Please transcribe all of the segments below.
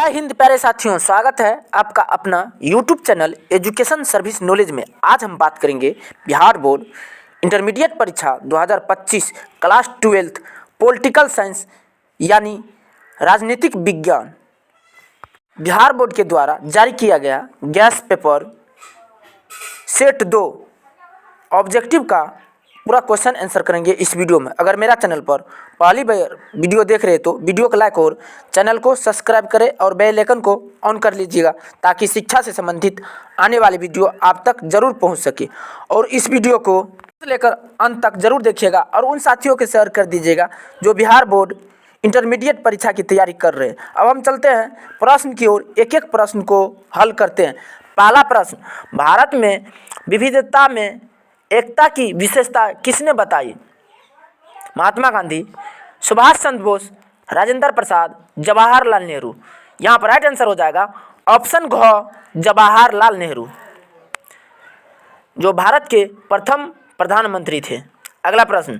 जय हिंद प्यारे साथियों, स्वागत है आपका अपना YouTube channel education service knowledge में। आज हम बात करेंगे बिहार बोर्ड इंटरमीडिएट परीक्षा 2025 क्लास 12 पॉलिटिकल साइंस यानी राजनीतिक विज्ञान बिहार बोर्ड के द्वारा जारी किया गया गैस पेपर सेट 2 ऑब्जेक्टिव का पूरा क्वेश्चन आंसर करेंगे इस वीडियो में। अगर मेरा चैनल पर पहली बार वीडियो देख रहे हैं तो वीडियो को लाइक और चैनल को सब्सक्राइब करें और बेल आइकन को ऑन कर लीजिएगा ताकि शिक्षा से संबंधित आने वाली वीडियो आप तक जरूर पहुंच सके। और इस वीडियो को लेकर अंत तक जरूर देखिएगा और उन साथियों के शेयर कर दीजिएगा जो बिहार बोर्ड इंटरमीडिएट परीक्षा की तैयारी कर रहे हैं। अब हम चलते हैं प्रश्न की ओर, एक एक प्रश्न को हल करते हैं। पहला प्रश्न, भारत में विविधता में एकता की विशेषता किसने बताई? महात्मा गांधी, सुभाष चंद्र बोस, राजेंद्र प्रसाद, जवाहरलाल नेहरू। यहाँ पर राइट आंसर हो जाएगा ऑप्शन घ जवाहरलाल नेहरू, जो भारत के प्रथम प्रधानमंत्री थे। अगला प्रश्न,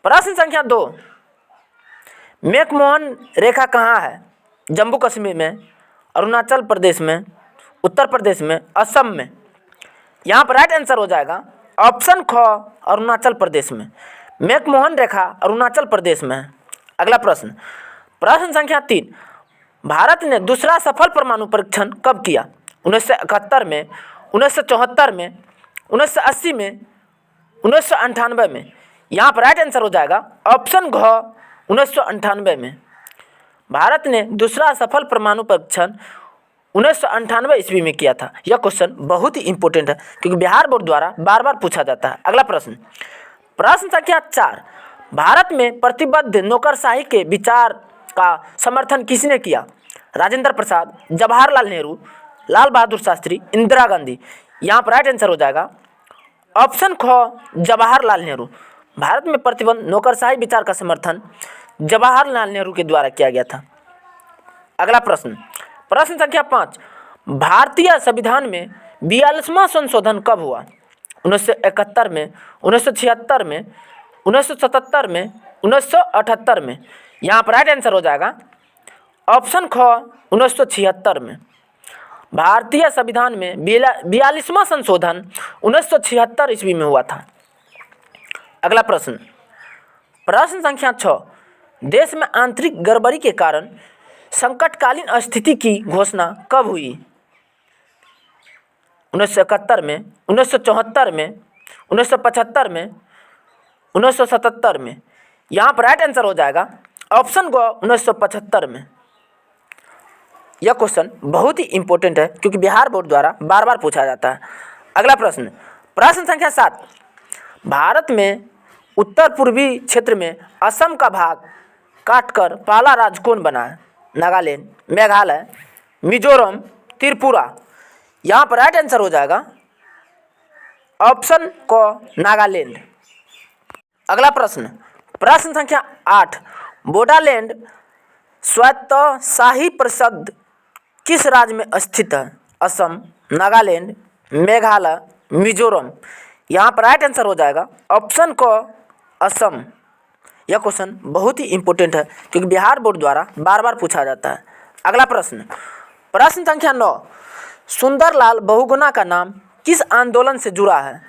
प्रश्न संख्या 2, मैकमोहन रेखा कहाँ है? जम्मू कश्मीर में, अरुणाचल प्रदेश में, उत्तर प्रदेश में, असम में। यहाँ पर राइट आंसर हो जाएगा ऑप्शन ख अरुणाचल प्रदेश में। मैकमोहन रेखा अरुणाचल प्रदेश में है। अगला प्रश्न, प्रश्न संख्या 3, भारत ने दूसरा सफल परमाणु परीक्षण कब किया? 1971 में, 1974 में, 1980 में, 1998 में। यहाँ पर राइट आंसर हो जाएगा ऑप्शन घ 1998 में। भारत ने दूसरा सफल परमाणु परीक्षण 1998 ईस्वी में किया था। यह क्वेश्चन बहुत ही इंपॉर्टेंट है क्योंकि बिहार बोर्ड द्वारा बार बार पूछा जाता है। अगला प्रश्न, प्रश्न संख्या 4, भारत में प्रतिबद्ध नौकरशाही के विचार का समर्थन किसने किया? राजेंद्र प्रसाद, जवाहरलाल नेहरू, लाल बहादुर शास्त्री, इंदिरा गांधी। यहाँ पर राइट आंसर हो जाएगा ऑप्शन ख जवाहरलाल नेहरू। भारत में प्रतिबद्ध नौकरशाही विचार का समर्थन जवाहरलाल नेहरू के द्वारा किया गया था। अगला प्रश्न, प्रश्न संख्या 5, भारतीय संविधान में 42वां संशोधन कब हुआ? 1971 में, 1976 में, 1977 में, 1978 में। यहाँ पर राइट आंसर हो जाएगा ऑप्शन ख 1976 में। भारतीय संविधान में 42वां संशोधन 1976 ईस्वी में हुआ था। अगला प्रश्न, प्रश्न संख्या 6, देश में आंतरिक गड़बड़ी के कारण संकटकालीन स्थिति की घोषणा कब हुई? 1971 में, 1974 में, 1975 में, 1977 में। यहाँ पर राइट आंसर हो जाएगा ऑप्शन ग 1975 में। यह क्वेश्चन बहुत ही इंपॉर्टेंट है क्योंकि बिहार बोर्ड द्वारा बार बार पूछा जाता है। अगला प्रश्न, प्रश्न संख्या 7, भारत में उत्तर पूर्वी क्षेत्र में असम का भाग काटकर पहला राज्य कौन बना है? नागालैंड, मेघालय, मिजोरम, त्रिपुरा। यहाँ पर राइट आंसर हो जाएगा ऑप्शन क नागालैंड। अगला प्रश्न, प्रश्न संख्या 8, बोडोलैंड स्वायत्तशासी परिषद किस राज्य में स्थित है? असम, नागालैंड, मेघालय, मिजोरम। यहाँ पर राइट आंसर हो जाएगा ऑप्शन क असम। यह क्वेश्चन बहुत ही इंपॉर्टेंट है क्योंकि बिहार बोर्ड द्वारा बार बार पूछा जाता है। अगला प्रश्न, प्रश्न संख्या 9, सुंदरलाल बहुगुणा का नाम किस आंदोलन से जुड़ा है?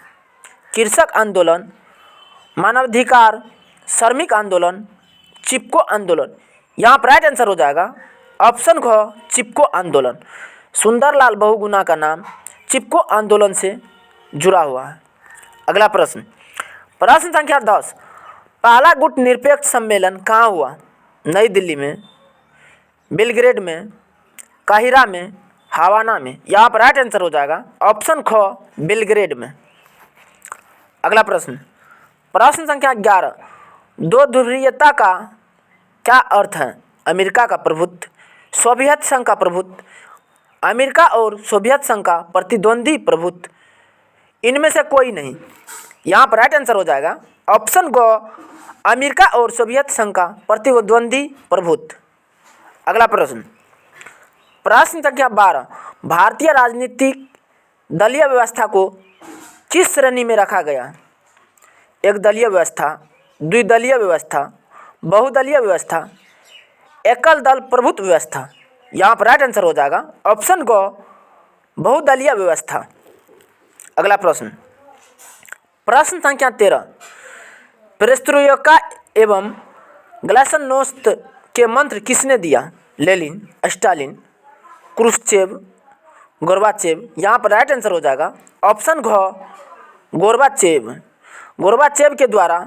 कृषक आंदोलन, मानवाधिकार, श्रमिक आंदोलन, चिपको आंदोलन। यहाँ पर राइट आंसर हो जाएगा ऑप्शन ख चिपको आंदोलन। सुंदरलाल बहुगुणा का नाम चिपको आंदोलन से जुड़ा हुआ है। अगला प्रश्न, प्रश्न संख्या 10, पहला गुट निरपेक्ष सम्मेलन कहाँ हुआ? नई दिल्ली में, बेलग्रेड में, काहिरा में, हवाना में। यहाँ पर राइट आंसर हो जाएगा ऑप्शन ख बेलग्रेड में। अगला प्रश्न, प्रश्न संख्या 11, दो ध्रुवीयता का क्या अर्थ है? अमेरिका का प्रभुत्व, सोवियत संघ का प्रभुत्व, अमेरिका और सोवियत संघ का प्रतिद्वंदी प्रभुत्व, इनमें से कोई नहीं। यहाँ पर राइट आंसर हो जाएगा ऑप्शन ग अमेरिका और सोवियत संघ का प्रतिद्वंदी प्रभुत्व। अगला प्रश्न, प्रश्न संख्या 12, भारतीय राजनीतिक दलीय व्यवस्था को किस श्रेणी में रखा गया? एक दलीय व्यवस्था, द्विदलीय व्यवस्था, बहुदलीय व्यवस्था, एकल दल प्रभुत्व व्यवस्था। यहाँ पर राइट आंसर हो जाएगा ऑप्शन ग बहुदलीय व्यवस्था। अगला प्रश्न, प्रश्न संख्या 13, पेरेस्ट्रोइका एवं ग्लासनोस्त के मंत्र किसने दिया? Lenin, Stalin, Khrushchev, Gorbachev. यहाँ पर राइट आंसर हो जाएगा ऑप्शन घ गोर्बाचेव। गोर्बाचेव के द्वारा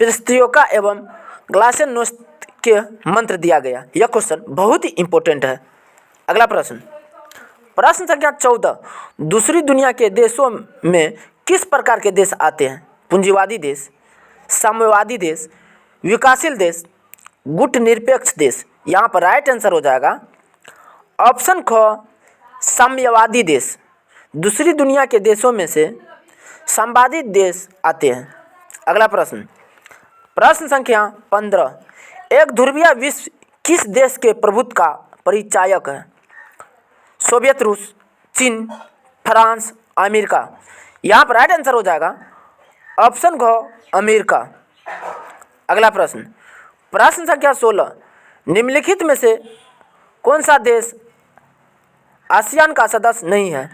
पेरेस्ट्रोइका एवं ग्लासनोस्त के मंत्र दिया गया। यह क्वेश्चन बहुत ही इंपॉर्टेंट है। अगला प्रश्न, प्रश्न संख्या 14, दूसरी दुनिया के देशों में किस प्रकार के देश आते हैं? पूंजीवादी देश, साम्यवादी देश, विकासशील देश, गुटनिरपेक्ष देश। यहाँ पर राइट आंसर हो जाएगा ऑप्शन ख साम्यवादी देश। दूसरी दुनिया के देशों में से साम्यवादी देश आते हैं। अगला प्रश्न, प्रश्न संख्या 15, एक ध्रुवीय विश्व किस देश के प्रभुत्व का परिचायक है? सोवियत रूस, चीन, फ्रांस, अमेरिका। यहाँ पर राइट आंसर हो जाएगा ऑप्शन घ अमेरिका। अगला प्रश्न, प्रश्न संख्या 16, निम्नलिखित में से कौन सा देश आसियान का सदस्य नहीं है?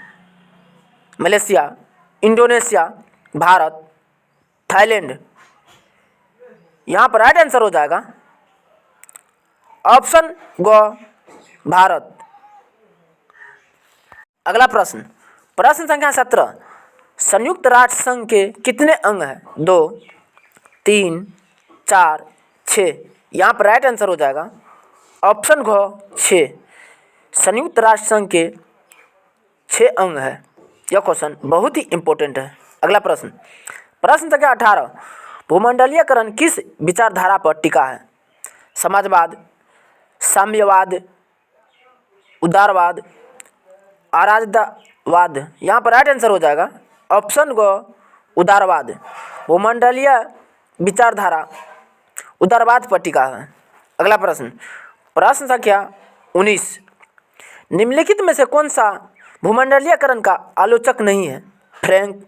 Malaysia, Indonesia, Bharat, Thailand. यहाँ पर राइट आंसर हो जाएगा ऑप्शन ग भारत। अगला प्रश्न, प्रश्न संख्या 17, संयुक्त राष्ट्र संघ के कितने अंग हैं? 2, 3, 4, 6। यहाँ पर राइट आंसर हो जाएगा ऑप्शन घ 6। संयुक्त राष्ट्र संघ के 6 अंग है। यह क्वेश्चन बहुत ही इंपॉर्टेंट है। अगला प्रश्न, प्रश्न संख्या 18, भूमंडलीयकरण किस विचारधारा पर टिका है? समाजवाद, साम्यवाद, उदारवाद, अराजकतावाद। यहाँ पर राइट आंसर हो जाएगा ऑप्शन ग उदारवाद। भूमंडलीय विचारधारा उदारवाद पर टिका है। अगला प्रश्न, प्रश्न संख्या 19, निम्नलिखित में से कौन सा भूमंडलीयकरण का आलोचक नहीं है? Frank,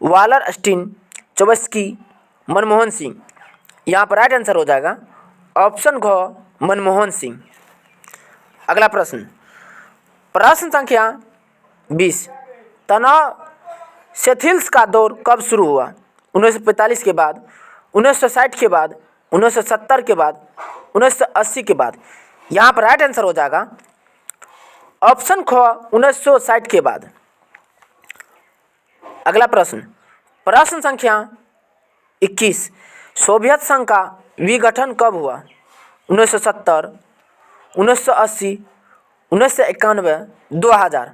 Wallerstein, Chomsky, Manmohan Singh. यहाँ पर राइट आंसर हो जाएगा ऑप्शन घ मनमोहन सिंह। अगला प्रश्न, प्रश्न संख्या 20, तनाव शिथिल्स का दौर कब शुरू हुआ? 1945 के बाद, 1960 के बाद, 1970 के बाद, 1980 के बाद। यहाँ पर राइट आंसर हो जाएगा ऑप्शन ख 1960 के बाद। अगला प्रश्न, प्रश्न संख्या 21, सोवियत संघ का विघटन कब हुआ? 1970, 1980, 1991, 2000।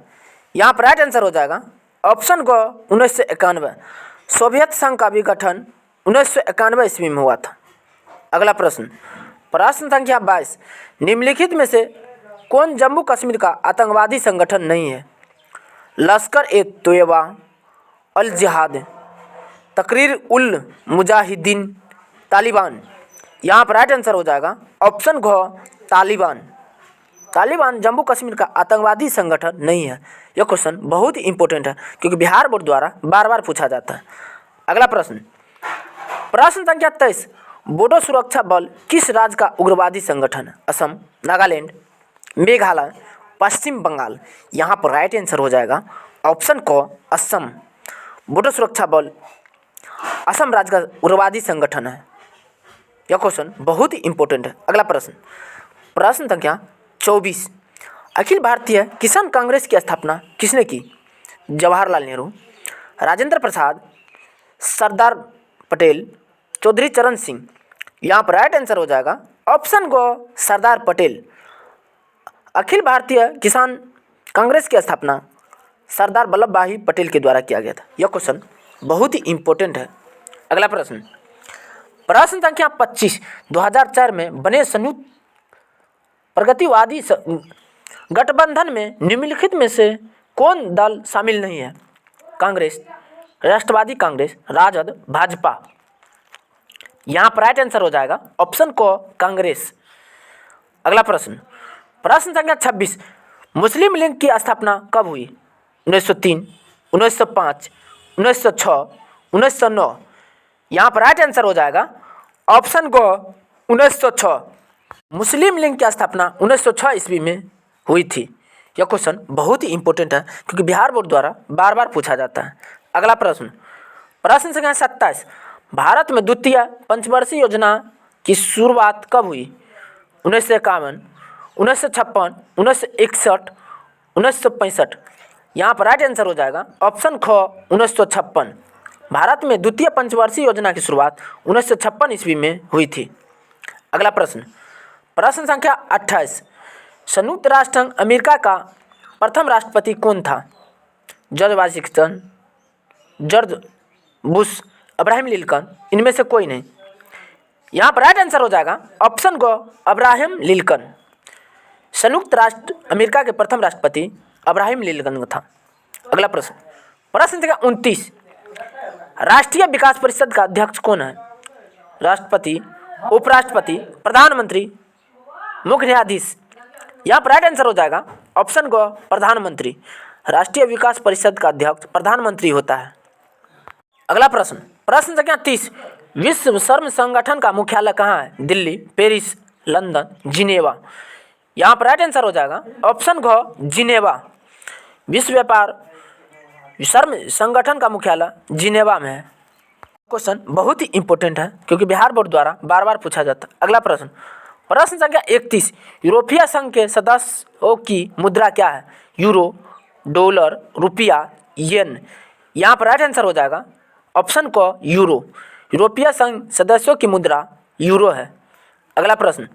यहाँ पर राइट आंसर हो जाएगा ऑप्शन ग 1991। सोवियत संघ का विघटन 1991 ईस्वी में हुआ था। अगला प्रश्न, प्रश्न संख्या 22, निम्नलिखित में से कौन जम्मू कश्मीर का आतंकवादी संगठन नहीं है? लश्कर ए तोयबा, अल जिहाद, तकरीर उल मुजाहिदीन, तालिबान। यहाँ पर राइट आंसर हो जाएगा ऑप्शन घ तालिबान। तालिबान जम्मू कश्मीर का आतंकवादी संगठन नहीं है। यह क्वेश्चन बहुत ही इंपॉर्टेंट है क्योंकि बिहार बोर्ड द्वारा बार बार पूछा जाता है। अगला प्रश्न, प्रश्न संख्या 23, बोडो सुरक्षा बल किस राज्य का उग्रवादी संगठन है? असम, नागालैंड, मेघालय, पश्चिम बंगाल। यहाँ पर राइट आंसर हो जाएगा ऑप्शन क असम। बोडो सुरक्षा बल असम राज्य का उग्रवादी संगठन है। यह क्वेश्चन बहुत ही इंपॉर्टेंट है। अगला प्रश्न, प्रश्न संख्या 24, अखिल भारतीय किसान कांग्रेस की स्थापना किसने की? जवाहरलाल नेहरू, राजेंद्र प्रसाद, सरदार पटेल, चौधरी चरण सिंह। यहाँ पर राइट आंसर हो जाएगा ऑप्शन ग सरदार पटेल। अखिल भारतीय किसान कांग्रेस की स्थापना सरदार वल्लभ भाई पटेल के द्वारा किया गया था। यह क्वेश्चन बहुत ही इंपॉर्टेंट है। अगला प्रश्न, प्रश्न संख्या 25, 2004 में बने संयुक्त प्रगतिवादी गठबंधन में निम्नलिखित में से कौन दल शामिल नहीं है? कांग्रेस, राष्ट्रवादी कांग्रेस, राजद, भाजपा। यहाँ पर राइट आंसर हो जाएगा ऑप्शन को कांग्रेस। अगला प्रश्न, प्रश्न संख्या 26, मुस्लिम लीग की स्थापना कब हुई? 1903, 1905, 1906, 1909। यहाँ पर राइट आंसर हो जाएगा ऑप्शन को 1906। मुस्लिम लीग की स्थापना 1906 ईस्वी में हुई थी। यह क्वेश्चन बहुत ही इंपॉर्टेंट है क्योंकि बिहार बोर्ड द्वारा बार बार पूछा जाता है। अगला प्रश्न, प्रश्न संख्या 27, भारत में द्वितीय पंचवर्षीय योजना की शुरुआत कब हुई? 1951, 1956, 1961, 1965। यहाँ पर राइट आंसर हो जाएगा ऑप्शन ख 1956। भारत में द्वितीय पंचवर्षीय योजना की शुरुआत 1956 ईस्वी में हुई थी। अगला प्रश्न, प्रश्न संख्या 28, संयुक्त राष्ट्र संघ अमेरिका का प्रथम राष्ट्रपति कौन था? George Washington, George Bush, Abraham Lincoln, इनमें से कोई नहीं। यहाँ पर राइट आंसर हो जाएगा ऑप्शन ग अब्राहम लिंकन। संयुक्त राष्ट्र अमेरिका के प्रथम राष्ट्रपति अब्राहम लिंकन था। अगला प्रश्न, प्रश्न संख्या 29, राष्ट्रीय विकास परिषद का अध्यक्ष कौन है? राष्ट्रपति, उपराष्ट्रपति, प्रधानमंत्री, मुख्य न्यायाधीश। यहाँ पर राइट आंसर हो जाएगा ऑप्शन ग प्रधानमंत्री। राष्ट्रीय विकास परिषद का अध्यक्ष प्रधानमंत्री होता है। अगला प्रश्न, प्रश्न संख्या 30, विश्व श्रम संगठन का मुख्यालय कहाँ है? Delhi, Paris, London, Geneva. यहाँ पर राइट आंसर हो जाएगा ऑप्शन घ जिनेवा। विश्व व्यापार श्रम संगठन का मुख्यालय जिनेवा में है। क्वेश्चन बहुत ही इंपॉर्टेंट है क्योंकि बिहार बोर्ड द्वारा बार बार पूछा जाता है। अगला प्रश्न, प्रश्न संख्या 31, यूरोपीय संघ के सदस्यों की मुद्रा क्या है? यूरो, डॉलर, रुपया, येन। यहाँ पर राइट आंसर हो जाएगा ऑप्शन क यूरो। यूरोपीय संघ सदस्यों की मुद्रा यूरो है। अगला प्रश्न,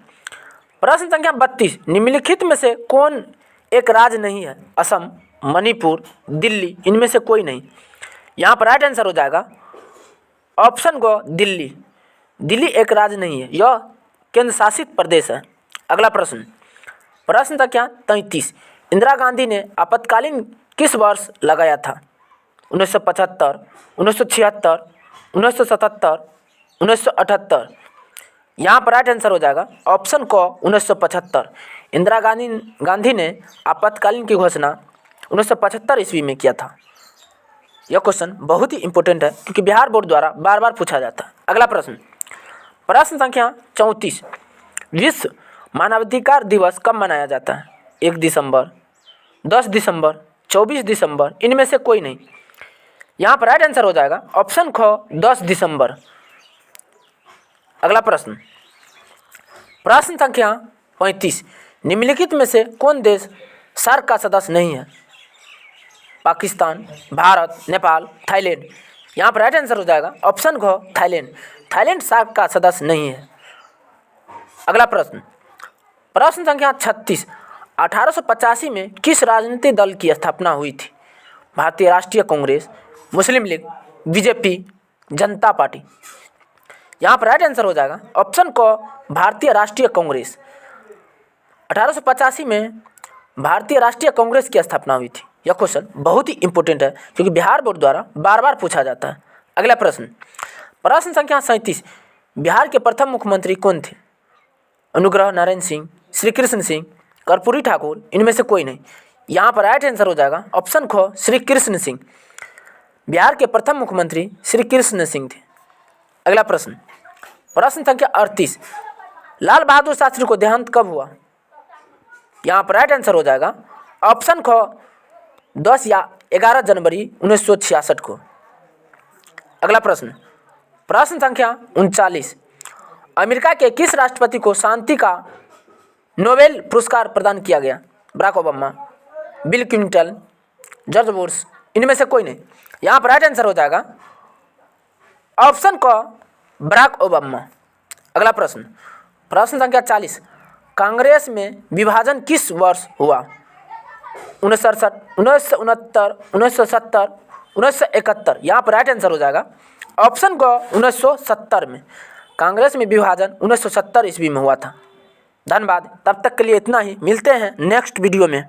प्रश्न संख्या 32, निम्नलिखित में से कौन एक राज्य नहीं है? असम, मणिपुर, दिल्ली, इनमें से कोई नहीं। यहाँ पर राइट आंसर हो जाएगा ऑप्शन ग दिल्ली। दिल्ली एक राज्य नहीं है, यह केंद्र शासित प्रदेश है। अगला प्रश्न, प्रश्न संख्या 33, इंदिरा गांधी ने आपातकालीन किस वर्ष लगाया था? 1975, 1976, 1977, 1978। यहाँ पर राइट आंसर हो जाएगा ऑप्शन क 1975। इंदिरा गांधी ने आपातकालीन की घोषणा 1975 ईस्वी में किया था। यह क्वेश्चन बहुत ही इंपॉर्टेंट है क्योंकि बिहार बोर्ड द्वारा बार बार पूछा जाता है। अगला प्रश्न, प्रश्न संख्या 34, विश्व मानवाधिकार दिवस कब मनाया जाता है? 1 दिसंबर, 10 दिसंबर, 24 दिसंबर, इनमें से कोई नहीं। यहाँ पर राइट आंसर हो जाएगा ऑप्शन ख 10 दिसंबर। अगला प्रश्न, प्रश्न संख्या 35, निम्नलिखित में से कौन देश सार्क का सदस्य नहीं है? पाकिस्तान, भारत, नेपाल, थाईलैंड। यहाँ पर राइट आंसर हो जाएगा ऑप्शन घ थाईलैंड। थाईलैंड सार्क का सदस्य नहीं है। अगला प्रश्न, प्रश्न संख्या 36, 1885 में किस राजनीतिक दल की स्थापना हुई थी? भारतीय राष्ट्रीय कांग्रेस, मुस्लिम लीग, बीजेपी, जनता पार्टी। यहाँ पर राइट आंसर हो जाएगा ऑप्शन क भारतीय राष्ट्रीय कांग्रेस। 1885 में भारतीय राष्ट्रीय कांग्रेस की स्थापना हुई थी। यह क्वेश्चन बहुत ही इंपॉर्टेंट है क्योंकि बिहार बोर्ड द्वारा बार बार पूछा जाता है। अगला प्रश्न, प्रश्न संख्या 37, बिहार के प्रथम मुख्यमंत्री कौन थे? अनुग्रह नारायण सिंह, श्री कृष्ण सिंह, कर्पूरी ठाकुर, इनमें से कोई नहीं। यहाँ पर राइट आंसर हो जाएगा ऑप्शन ख श्री कृष्ण सिंह। बिहार के प्रथम मुख्यमंत्री श्री कृष्ण सिंह थे। अगला प्रश्न, प्रश्न संख्या 38, लाल बहादुर शास्त्री को देहांत कब हुआ? यहाँ पर राइट आंसर हो जाएगा ऑप्शन ख 10 या 11 जनवरी 1966 को। अगला प्रश्न, प्रश्न संख्या 39, अमेरिका के किस राष्ट्रपति को शांति का नोबेल पुरस्कार प्रदान किया गया? Barack Obama, Bill Clinton, George Bush, इनमें से कोई नहीं। यहाँ पर राइट आंसर हो जाएगा ऑप्शन क बराक ओबामा। अगला प्रश्न, प्रश्न संख्या 40, कांग्रेस में विभाजन किस वर्ष हुआ? 1968, 1969, 1970, 1971। यहाँ पर राइट आंसर हो जाएगा ऑप्शन ग 1970 में। कांग्रेस में विभाजन 1970 ईस्वी में हुआ था। धन्यवाद। तब तक के लिए इतना ही, मिलते हैं नेक्स्ट वीडियो में।